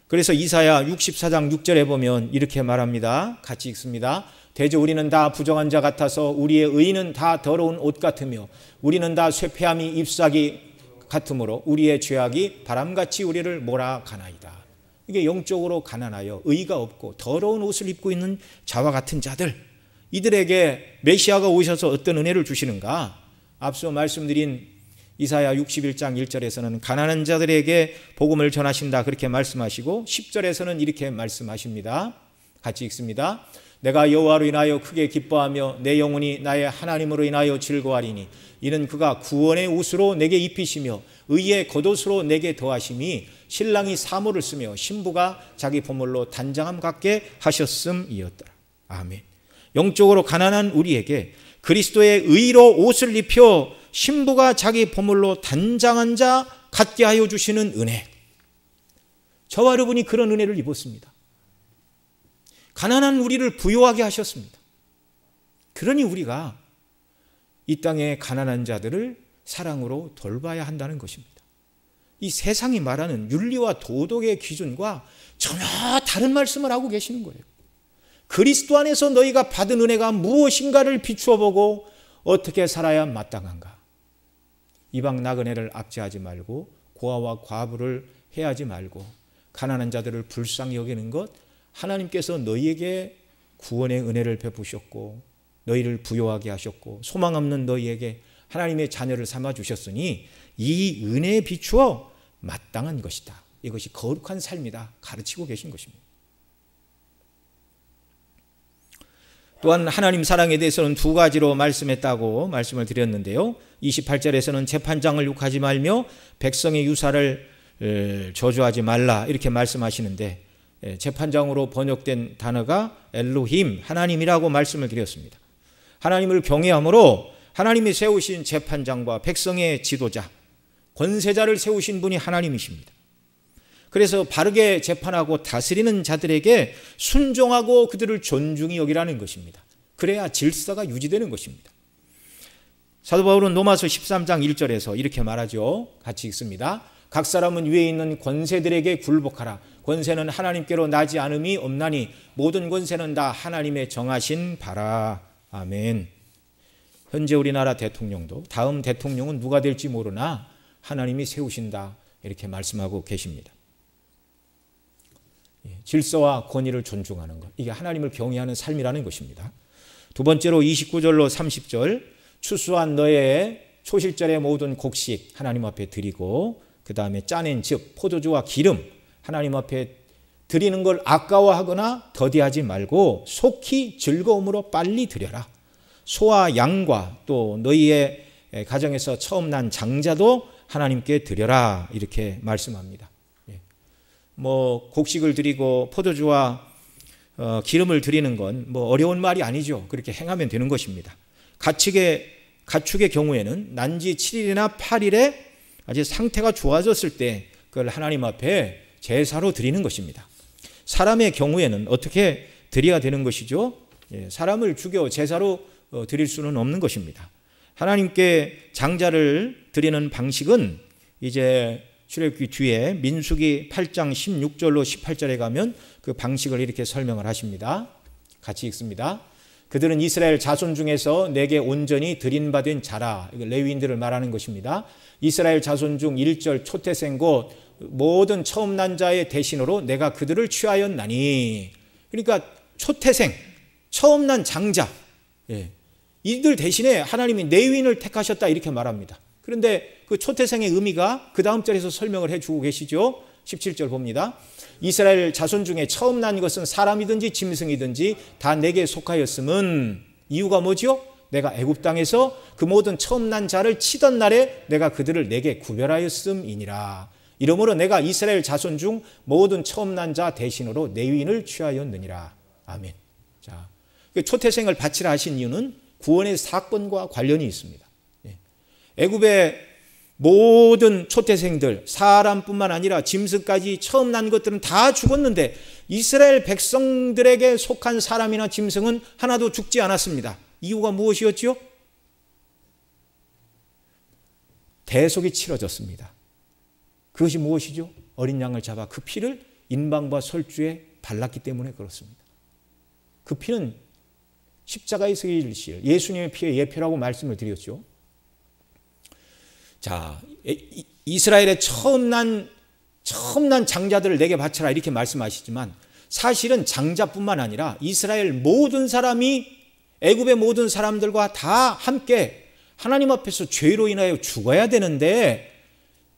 Speaker 1: 그래서 이사야 64장 6절에 보면 이렇게 말합니다. 같이 읽습니다. 대저 우리는 다 부정한 자 같아서 우리의 의는 다 더러운 옷 같으며 우리는 다 쇠폐함이 잎사귀 같으므로 우리의 죄악이 바람같이 우리를 몰아가나이다. 이게 영적으로 가난하여 의가 없고 더러운 옷을 입고 있는 자와 같은 자들, 이들에게 메시아가 오셔서 어떤 은혜를 주시는가? 앞서 말씀드린 이사야 61장 1절에서는 가난한 자들에게 복음을 전하신다 그렇게 말씀하시고 10절에서는 이렇게 말씀하십니다. 같이 읽습니다. 내가 여호와로 인하여 크게 기뻐하며 내 영혼이 나의 하나님으로 인하여 즐거워하리니 이는 그가 구원의 옷으로 내게 입히시며 의의 겉옷으로 내게 더하심이 신랑이 사모를 쓰며 신부가 자기 보물로 단장함 같게 하셨음이었더라. 아멘. 영적으로 가난한 우리에게 그리스도의 의로 옷을 입혀 신부가 자기 보물로 단장한 자 갖게 하여 주시는 은혜. 저와 여러분이 그런 은혜를 입었습니다. 가난한 우리를 부유하게 하셨습니다. 그러니 우리가 이 땅의 가난한 자들을 사랑으로 돌봐야 한다는 것입니다. 이 세상이 말하는 윤리와 도덕의 기준과 전혀 다른 말씀을 하고 계시는 거예요. 그리스도 안에서 너희가 받은 은혜가 무엇인가를 비추어 보고 어떻게 살아야 마땅한가. 이방 나그네를 압제하지 말고 고아와 과부를 해하지 말고 가난한 자들을 불쌍히 여기는 것, 하나님께서 너희에게 구원의 은혜를 베푸셨고 너희를 부요하게 하셨고 소망 없는 너희에게 하나님의 자녀를 삼아 주셨으니 이 은혜에 비추어 마땅한 것이다. 이것이 거룩한 삶이다. 가르치고 계신 것입니다. 또한 하나님 사랑에 대해서는 두 가지로 말씀했다고 말씀을 드렸는데요. 28절에서는 재판장을 욕하지 말며 백성의 유사를 저주하지 말라 이렇게 말씀하시는데 재판장으로 번역된 단어가 엘로힘, 하나님이라고 말씀을 드렸습니다. 하나님을 경외함으로 하나님이 세우신 재판장과 백성의 지도자, 권세자를 세우신 분이 하나님이십니다. 그래서 바르게 재판하고 다스리는 자들에게 순종하고 그들을 존중히 여기라는 것입니다. 그래야 질서가 유지되는 것입니다. 사도 바울은 로마서 13장 1절에서 이렇게 말하죠. 같이 읽습니다. 각 사람은 위에 있는 권세들에게 굴복하라. 권세는 하나님께로 나지 않음이 없나니 모든 권세는 다 하나님의 정하신 바라. 아멘. 현재 우리나라 대통령도 다음 대통령은 누가 될지 모르나 하나님이 세우신다 이렇게 말씀하고 계십니다. 질서와 권위를 존중하는 것, 이게 하나님을 경외하는 삶이라는 것입니다. 두 번째로 29절로 30절 추수한 너의 초실절의 모든 곡식 하나님 앞에 드리고 그 다음에 짜낸 즙, 포도주와 기름 하나님 앞에 드리는 걸 아까워하거나 더디하지 말고 속히 즐거움으로 빨리 드려라. 소와 양과 또 너희의 가정에서 처음 난 장자도 하나님께 드려라 이렇게 말씀합니다. 뭐 곡식을 드리고 포도주와 기름을 드리는 건 뭐 어려운 말이 아니죠. 그렇게 행하면 되는 것입니다. 가축의 경우에는 난지 7일이나 8일에 아주 상태가 좋아졌을 때 그걸 하나님 앞에 제사로 드리는 것입니다. 사람의 경우에는 어떻게 드려야 되는 것이죠? 사람을 죽여 제사로 드릴 수는 없는 것입니다. 하나님께 장자를 드리는 방식은 이제 출애굽기 뒤에 민수기 8장 16절로 18절에 가면 그 방식을 이렇게 설명을 하십니다. 같이 읽습니다. 그들은 이스라엘 자손 중에서 내게 온전히 드린받은 자라. 레위인들을 말하는 것입니다. 이스라엘 자손 중 1절 초태생 곧 모든 처음 난 자의 대신으로 내가 그들을 취하였나니. 그러니까 초태생, 처음 난 장자, 이들 대신에 하나님이 레위인을 택하셨다 이렇게 말합니다. 그런데 그 초태생의 의미가 그 다음 절에서 설명을 해주고 계시죠. 17절 봅니다. 이스라엘 자손 중에 처음 난 것은 사람이든지 짐승이든지 다 내게 속하였음은 이유가 뭐죠? 내가 애굽 땅에서 그 모든 처음 난 자를 치던 날에 내가 그들을 내게 구별하였음이니라. 이러므로 내가 이스라엘 자손 중 모든 처음 난 자 대신으로 레위인을 취하였느니라. 아멘. 자, 초태생을 바치라 하신 이유는 구원의 사건과 관련이 있습니다. 애굽의 모든 초태생들, 사람뿐만 아니라 짐승까지 처음 난 것들은 다 죽었는데 이스라엘 백성들에게 속한 사람이나 짐승은 하나도 죽지 않았습니다. 이유가 무엇이었죠? 대속이 치러졌습니다. 그것이 무엇이죠? 어린 양을 잡아 그 피를 인방과 설주에 발랐기 때문에 그렇습니다. 그 피는 십자가에서 흘리실 예수님의 피의 예표라고 말씀을 드렸죠. 자, 이스라엘의 처음 난 장자들을 내게 바쳐라 이렇게 말씀하시지만 사실은 장자뿐만 아니라 이스라엘 모든 사람이 애굽의 모든 사람들과 다 함께 하나님 앞에서 죄로 인하여 죽어야 되는데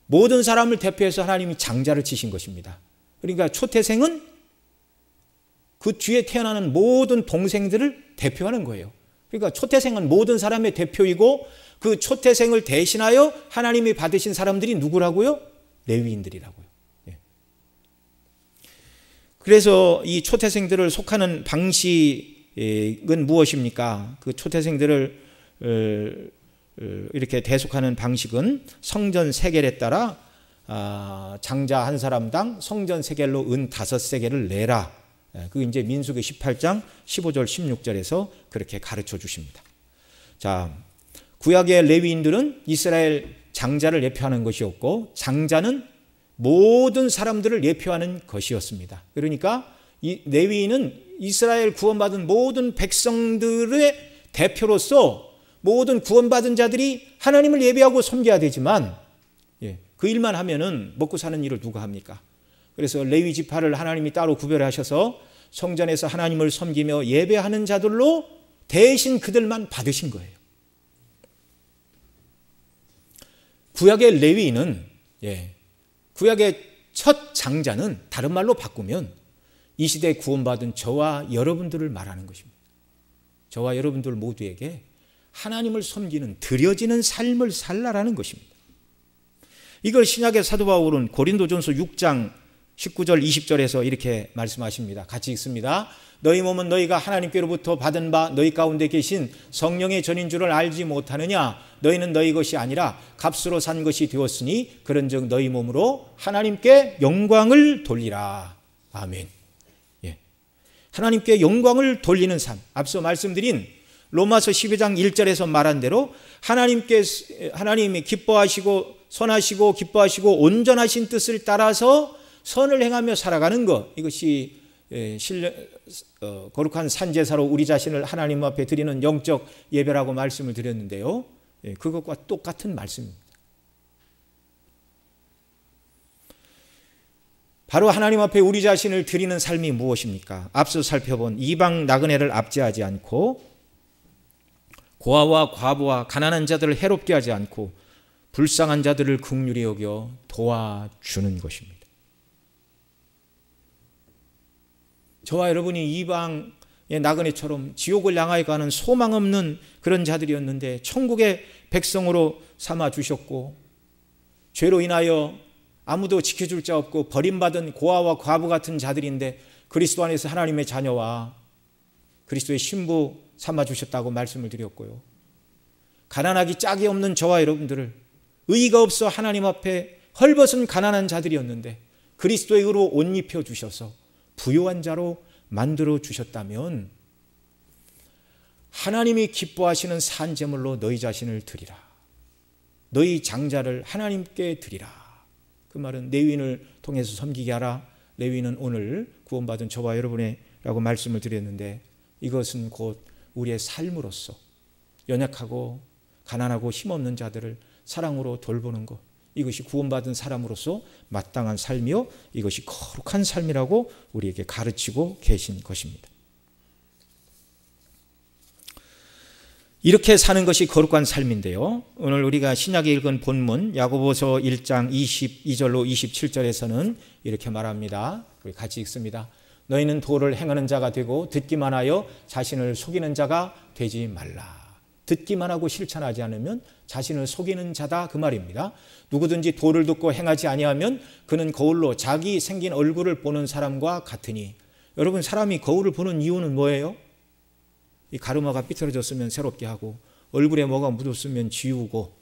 Speaker 1: 모든 사람을 대표해서 하나님이 장자를 치신 것입니다. 그러니까 초태생은 그 뒤에 태어나는 모든 동생들을 대표하는 거예요. 그러니까 초태생은 모든 사람의 대표이고 그 초태생을 대신하여 하나님이 받으신 사람들이 누구라고요? 레위인들이라고요. 그래서 이 초태생들을 속하는 방식은 무엇입니까? 그 초태생들을 이렇게 대속하는 방식은 성전 세겔에 따라 장자 한 사람당 성전 세겔로 은 5세겔을 내라. 그 이제 민수기 18장 15절 16절에서 그렇게 가르쳐 주십니다. 자, 구약의 레위인들은 이스라엘 장자를 예표하는 것이었고 장자는 모든 사람들을 예표하는 것이었습니다. 그러니까 이 레위인은 이스라엘 구원받은 모든 백성들의 대표로서 모든 구원받은 자들이 하나님을 예배하고 섬겨야 되지만 그 일만 하면은 먹고 사는 일을 누가 합니까? 그래서 레위 지파를 하나님이 따로 구별하셔서 성전에서 하나님을 섬기며 예배하는 자들로 대신 그들만 받으신 거예요. 구약의 레위인은 구약의 첫 장자는 다른 말로 바꾸면 이 시대에 구원받은 저와 여러분들을 말하는 것입니다. 저와 여러분들 모두에게 하나님을 섬기는 드려지는 삶을 살라라는 것입니다. 이걸 신약의 사도 바울은 고린도전서 6장 19절 20절에서 이렇게 말씀하십니다. 같이 읽습니다. 너희 몸은 너희가 하나님께로부터 받은 바 너희 가운데 계신 성령의 전인 줄을 알지 못하느냐? 너희는 너희 것이 아니라 값으로 산 것이 되었으니 그런즉 너희 몸으로 하나님께 영광을 돌리라. 아멘. 하나님께 영광을 돌리는 삶. 앞서 말씀드린 로마서 12장 1절에서 말한 대로 하나님이 기뻐하시고 선하시고 기뻐하시고 온전하신 뜻을 따라서 선을 행하며 살아가는 것, 이것이 거룩한 산제사로 우리 자신을 하나님 앞에 드리는 영적 예배라고 말씀을 드렸는데요. 그것과 똑같은 말씀입니다. 바로 하나님 앞에 우리 자신을 드리는 삶이 무엇입니까? 앞서 살펴본 이방 나그네를 압제하지 않고 고아와 과부와 가난한 자들을 해롭게 하지 않고 불쌍한 자들을 긍휼히 여겨 도와주는 것입니다. 저와 여러분이 이방의 나그네처럼 지옥을 향하여 가는 소망 없는 그런 자들이었는데 천국의 백성으로 삼아 주셨고 죄로 인하여 아무도 지켜줄 자 없고 버림받은 고아와 과부 같은 자들인데 그리스도 안에서 하나님의 자녀와 그리스도의 신부 삼아 주셨다고 말씀을 드렸고요. 가난하기 짝이 없는 저와 여러분들을 의의가 없어 하나님 앞에 헐벗은 가난한 자들이었는데 그리스도의 의로 옷 입혀 주셔서 부요한 자로 만들어 주셨다면 하나님이 기뻐하시는 산제물로 너희 자신을 드리라. 너희 장자를 하나님께 드리라. 그 말은 레위인을 통해서 섬기게 하라. 레위인은 오늘 구원받은 저와 여러분이라고 말씀을 드렸는데 이것은 곧 우리의 삶으로서 연약하고 가난하고 힘없는 자들을 사랑으로 돌보는 것, 이것이 구원받은 사람으로서 마땅한 삶이요 이것이 거룩한 삶이라고 우리에게 가르치고 계신 것입니다. 이렇게 사는 것이 거룩한 삶인데요. 오늘 우리가 신약에 읽은 본문 야고보서 1장 22절로 27절에서는 이렇게 말합니다. 우리 같이 읽습니다. 너희는 도를 행하는 자가 되고 듣기만 하여 자신을 속이는 자가 되지 말라. 듣기만 하고 실천하지 않으면 자신을 속이는 자다, 그 말입니다. 누구든지 도를 듣고 행하지 아니하면 그는 거울로 자기 생긴 얼굴을 보는 사람과 같으니. 여러분, 사람이 거울을 보는 이유는 뭐예요? 이 가르마가 삐뚤어졌으면 새롭게 하고 얼굴에 뭐가 묻었으면 지우고,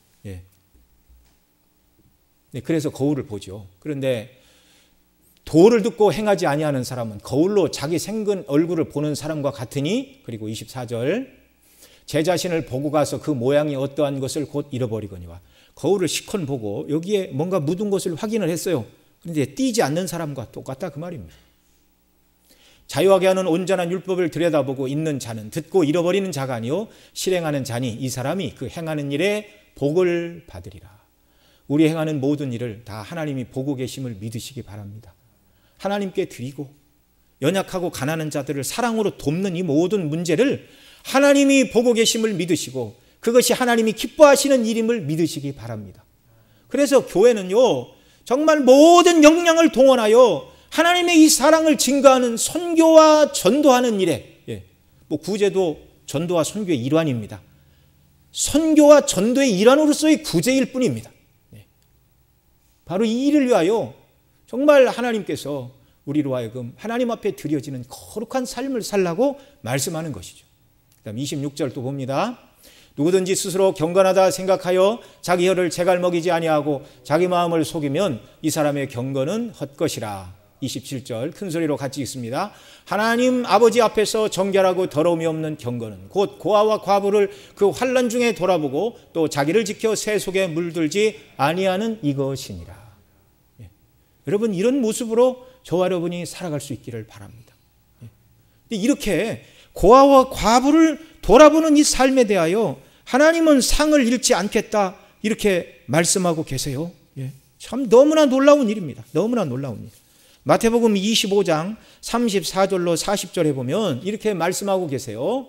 Speaker 1: 그래서 거울을 보죠. 그런데 도를 듣고 행하지 아니하는 사람은 거울로 자기 생긴 얼굴을 보는 사람과 같으니. 그리고 24절 제 자신을 보고 가서 그 모양이 어떠한 것을 곧 잃어버리거니와. 거울을 시컨 보고 여기에 뭔가 묻은 것을 확인을 했어요. 그런데 띄지 않는 사람과 똑같다, 그 말입니다. 자유하게 하는 온전한 율법을 들여다보고 있는 자는 듣고 잃어버리는 자가 아니요 실행하는 자니 이 사람이 그 행하는 일에 복을 받으리라. 우리 행하는 모든 일을 다 하나님이 보고 계심을 믿으시기 바랍니다. 하나님께 드리고 연약하고 가난한 자들을 사랑으로 돕는 이 모든 문제를 하나님이 보고 계심을 믿으시고 그것이 하나님이 기뻐하시는 일임을 믿으시기 바랍니다. 그래서 교회는요, 정말 모든 역량을 동원하여 하나님의 이 사랑을 증거하는 선교와 전도하는 일에, 뭐 구제도 전도와 선교의 일환입니다. 선교와 전도의 일환으로서의 구제일 뿐입니다. 바로 이 일을 위하여 정말 하나님께서 우리로 하여금 하나님 앞에 드려지는 거룩한 삶을 살라고 말씀하는 것이죠. 그다음 26절 또 봅니다. 누구든지 스스로 경건하다 생각하여 자기 혀를 재갈 먹이지 아니하고 자기 마음을 속이면 이 사람의 경건은 헛것이라. 27절 큰 소리로 같이 읽습니다. 하나님 아버지 앞에서 정결하고 더러움이 없는 경건은 곧 고아와 과부를 그 환난 중에 돌아보고 또 자기를 지켜 새 속에 물들지 아니하는 이것이니라. 여러분, 이런 모습으로 저와 여러분이 살아갈 수 있기를 바랍니다. 이렇게 고아와 과부를 돌아보는 이 삶에 대하여 하나님은 상을 잃지 않겠다, 이렇게 말씀하고 계세요. 참 너무나 놀라운 일입니다. 너무나 놀라운 일. 마태복음 25장 34절로 40절에 보면 이렇게 말씀하고 계세요.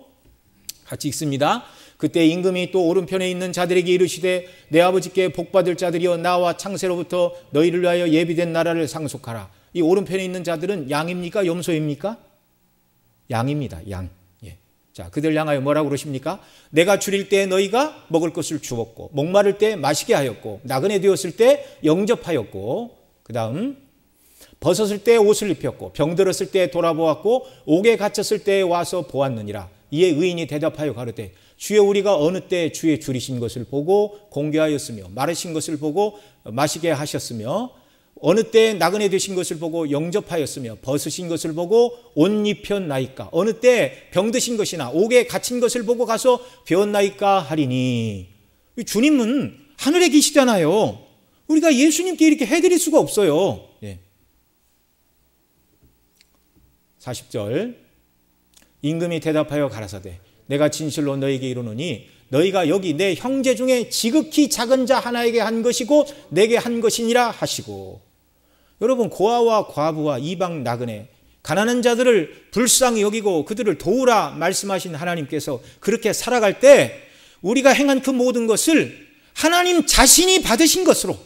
Speaker 1: 같이 읽습니다. 그때 임금이 또 오른편에 있는 자들에게 이르시되 내 아버지께 복받을 자들이여 나와 창세로부터 너희를 위하여 예비된 나라를 상속하라. 이 오른편에 있는 자들은 양입니까? 염소입니까? 양입니다. 양. 자, 그들 향하여 뭐라고 그러십니까? 내가 줄일 때 너희가 먹을 것을 주었고 목마를 때 마시게 하였고 나그네 되었을 때 영접하였고 그 다음 벗었을 때 옷을 입혔고 병들었을 때 돌아보았고 옥에 갇혔을 때 와서 보았느니라. 이에 의인이 대답하여 가로되 주여 우리가 어느 때 주의 줄이신 것을 보고 공개하였으며 마르신 것을 보고 마시게 하셨으며 어느 때 나그네 되신 것을 보고 영접하였으며 벗으신 것을 보고 옷 입혔나이까. 어느 때 병드신 것이나 옥에 갇힌 것을 보고 가서 배웠나이까 하리니. 주님은 하늘에 계시잖아요. 우리가 예수님께 이렇게 해드릴 수가 없어요. 40절 임금이 대답하여 가라사대 내가 진실로 너에게 이르노니 너희가 여기 내 형제 중에 지극히 작은 자 하나에게 한 것이고 내게 한 것이니라 하시고. 여러분, 고아와 과부와 이방 나그네 가난한 자들을 불쌍히 여기고 그들을 도우라 말씀하신 하나님께서 그렇게 살아갈 때 우리가 행한 그 모든 것을 하나님 자신이 받으신 것으로,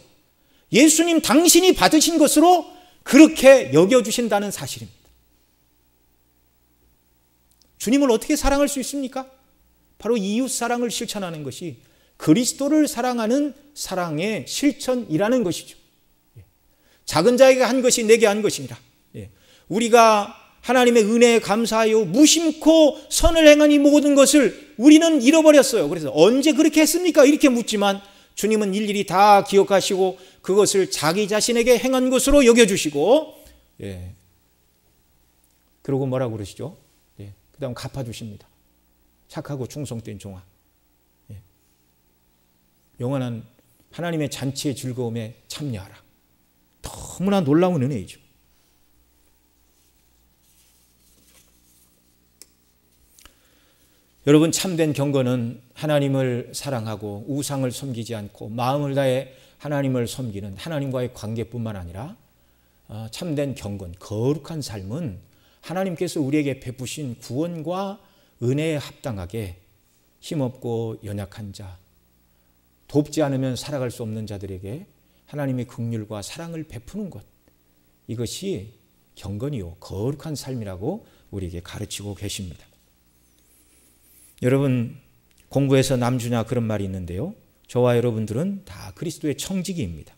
Speaker 1: 예수님 당신이 받으신 것으로 그렇게 여겨주신다는 사실입니다. 주님을 어떻게 사랑할 수 있습니까? 바로 이웃 사랑을 실천하는 것이 그리스도를 사랑하는 사랑의 실천이라는 것이죠. 작은 자에게 한 것이 내게 한 것이니라. 우리가 하나님의 은혜에 감사하여 무심코 선을 행한 이 모든 것을 우리는 잃어버렸어요. 그래서 언제 그렇게 했습니까? 이렇게 묻지만 주님은 일일이 다 기억하시고 그것을 자기 자신에게 행한 것으로 여겨주시고, 그러고 뭐라고 그러시죠? 그 다음 갚아주십니다. 착하고 충성된 종아. 영원한 하나님의 잔치의 즐거움에 참여하라. 너무나 놀라운 은혜이죠. 여러분, 참된 경건은 하나님을 사랑하고 우상을 섬기지 않고 마음을 다해 하나님을 섬기는 하나님과의 관계뿐만 아니라 참된 경건, 거룩한 삶은 하나님께서 우리에게 베푸신 구원과 은혜에 합당하게 힘없고 연약한 자, 돕지 않으면 살아갈 수 없는 자들에게 하나님의 긍휼과 사랑을 베푸는 것, 이것이 경건이요 거룩한 삶이라고 우리에게 가르치고 계십니다. 여러분, 공부에서 남주냐 그런 말이 있는데요, 저와 여러분들은 다 그리스도의 청지기입니다.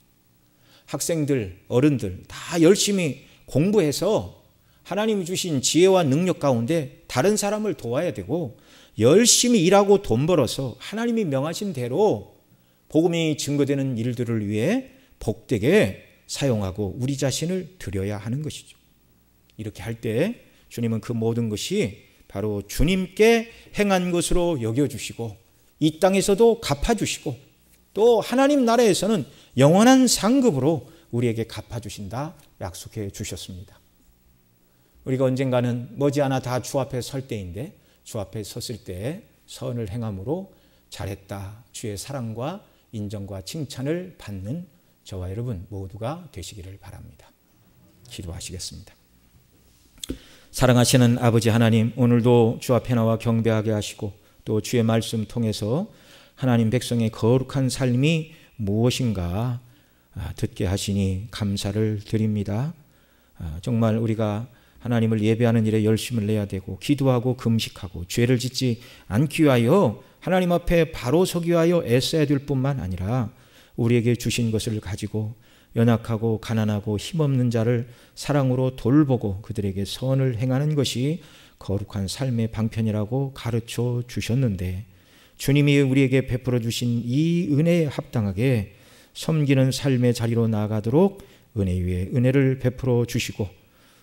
Speaker 1: 학생들, 어른들 다 열심히 공부해서 하나님이 주신 지혜와 능력 가운데 다른 사람을 도와야 되고 열심히 일하고 돈 벌어서 하나님이 명하신 대로 복음이 증거되는 일들을 위해 복되게 사용하고 우리 자신을 드려야 하는 것이죠. 이렇게 할 때 주님은 그 모든 것이 바로 주님께 행한 것으로 여겨주시고 이 땅에서도 갚아주시고 또 하나님 나라에서는 영원한 상급으로 우리에게 갚아주신다 약속해 주셨습니다. 우리가 언젠가는 머지않아 다 주 앞에 설 때인데 주 앞에 섰을 때 선을 행함으로 잘했다, 주의 사랑과 인정과 칭찬을 받는 저와 여러분 모두가 되시기를 바랍니다. 기도하시겠습니다. 사랑하시는 아버지 하나님, 오늘도 주 앞에 나와 경배하게 하시고 또 주의 말씀 통해서 하나님 백성의 거룩한 삶이 무엇인가 듣게 하시니 감사를 드립니다. 정말 우리가 하나님을 예배하는 일에 열심을 내야 되고 기도하고 금식하고 죄를 짓지 않기 위하여 하나님 앞에 바로 서기 위하여 애써야 될 뿐만 아니라 우리에게 주신 것을 가지고 연약하고 가난하고 힘없는 자를 사랑으로 돌보고 그들에게 선을 행하는 것이 거룩한 삶의 방편이라고 가르쳐 주셨는데, 주님이 우리에게 베풀어 주신 이 은혜에 합당하게 섬기는 삶의 자리로 나아가도록 은혜 위에 은혜를 베풀어 주시고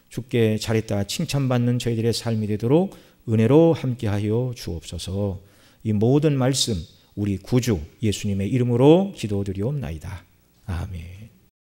Speaker 1: 주께 잘했다 칭찬받는 저희들의 삶이 되도록 은혜로 함께하여 주옵소서. 이 모든 말씀 우리 구주 예수님의 이름으로 기도드리옵나이다. 아멘.